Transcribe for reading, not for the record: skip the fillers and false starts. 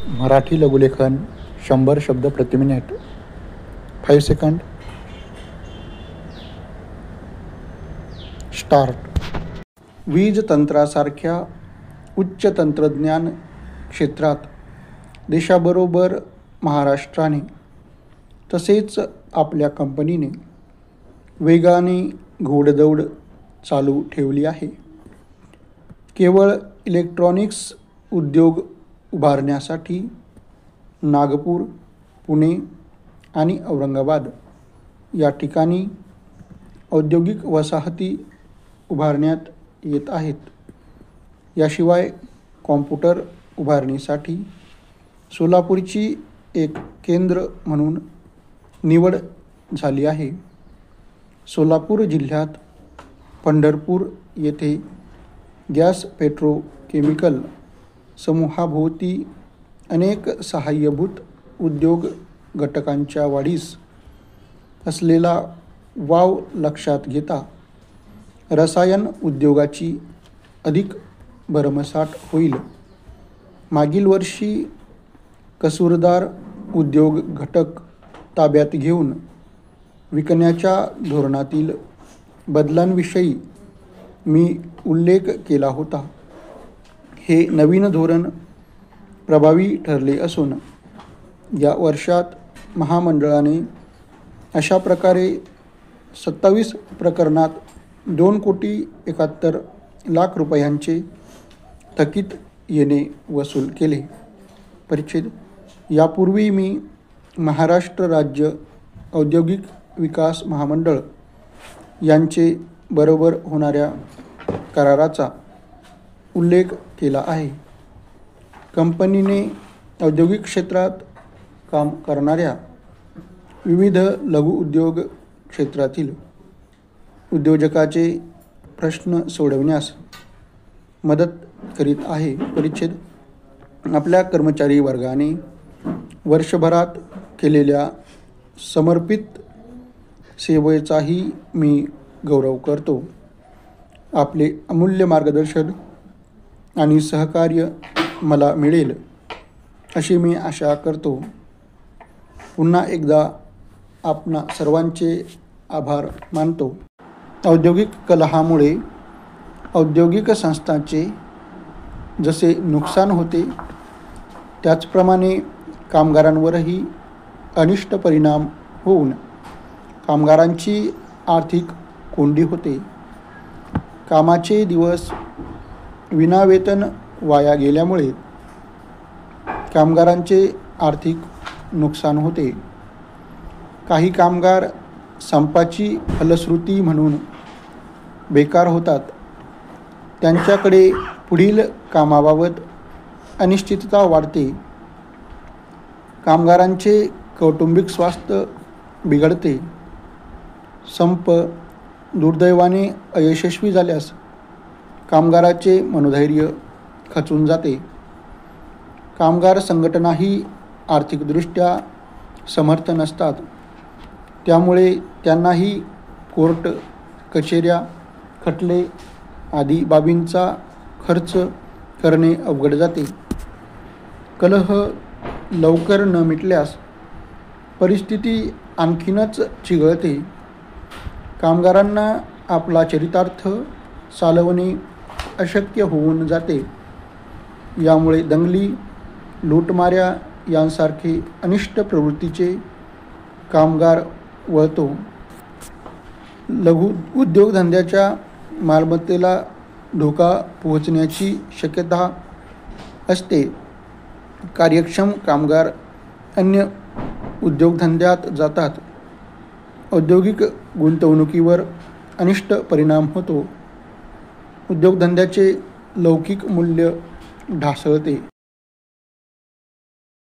मराठी लघुलेखन 100 शब्द प्रति minute. 5 second. Start. वीज तंत्रासारख्या उच्च तंत्रज्ञान क्षेत्रात देशाबरोबर महाराष्ट्राने तसेच आपल्या कंपनीने वेगाने घोडदौड चालू ठेवली आहे. केवळ इलेक्ट्रॉनिक्स उद्योग उभारण्यासाठी नागपूर, पुणे आणि औरंगाबाद या ठिकाणी औद्योगिक वसाहती उभारण्यात येत आहेत. याशिवाय कॉम्प्युटर उभारणीसाठी सोलापूरची एक केंद्र म्हणून निवड झाली आहे. सोलापूर जिल्ह्यात पंढरपूर येथे गॅस पेट्रोकेमिकल समूहाभोवती अनेक सहाय्यभूत उद्योग घटकांच्या वाढीस असलेला वाव लक्षात घेता रसायन उद्योगाची अधिक भरमसाठ होईल. मागील वर्षी कसूरदार उद्योग घटक ताब्यात घेऊन विकण्याच्या धोरणातील बदलांविषयी मी उल्लेख केला होता. हे नवीन धोरण प्रभावी ठरले असून या वर्षात महामंडळाने अशा प्रकारे 27 प्रकरणात 2,71,00,000 रुपयांचे थकीत येणे वसूल केले. परिच्छेद. यापूर्वी मी महाराष्ट्र राज्य औद्योगिक विकास महामंडळ यांचे बरोबर होणाऱ्या कराराचा उल्लेख केला आहे. कंपनीने औद्योगिक क्षेत्रात काम करणाऱ्या विविध लघुउद्योग क्षेत्रातील उद्योजकाचे प्रश्न सोडवण्यास मदत करीत आहे. परिच्छेद. आपल्या कर्मचारी वर्गाने वर्षभरात केलेल्या समर्पित सेवेचाही मी गौरव करतो. आपले अमूल्य मार्गदर्शन आणि सहकार्य मला मिळेल अशी मी आशा करतो. पुन्हा एकदा आपणा सर्वांचे आभार मानतो. औद्योगिक कलहामुळे औद्योगिक संस्थांचे जसे नुकसान होते त्याचप्रमाणे कामगारांवरही अनिष्ट परिणाम होऊन कामगारांची आर्थिक कोंडी होते. कामाचे दिवस विनावेतन वाया गेल्यामुळे कामगारांचे आर्थिक नुकसान होते. काही कामगार संपाची फलश्रुती म्हणून बेकार होतात. त्यांच्याकडे पुढील कामाबाबत अनिश्चितता वाढते. कामगारांचे कौटुंबिक स्वास्थ्य बिघडते. संप दुर्दैवाने अयशस्वी झाल्यास कामगाराचे मनोधैर्य खचून जाते. कामगार संघटनाही आर्थिकदृष्ट्या समर्थ नसतात. त्यामुळे त्यांनाही कोर्ट कचेऱ्या, खटले आदी बाबींचा खर्च करणे अवघड जाते. कलह लवकर न मिटल्यास परिस्थिती आणखीनच चिघळते. कामगारांना आपला चरितार्थ चालवणे अशक्य होऊन जाते. यामुळे दंगली, लूटमाऱ्या यांसारखे अनिष्ट प्रवृत्तीचे कामगार वळतो. लघु उद्योगधंद्याच्या मालमत्तेला धोका पोहोचण्याची शक्यता असते. कार्यक्षम कामगार अन्य उद्योगधंद्यात जातात. औद्योगिक गुंतवणुकीवर अनिष्ट परिणाम होतो. उद्योगधंद्याचे लौकिक मूल्य ढासळते.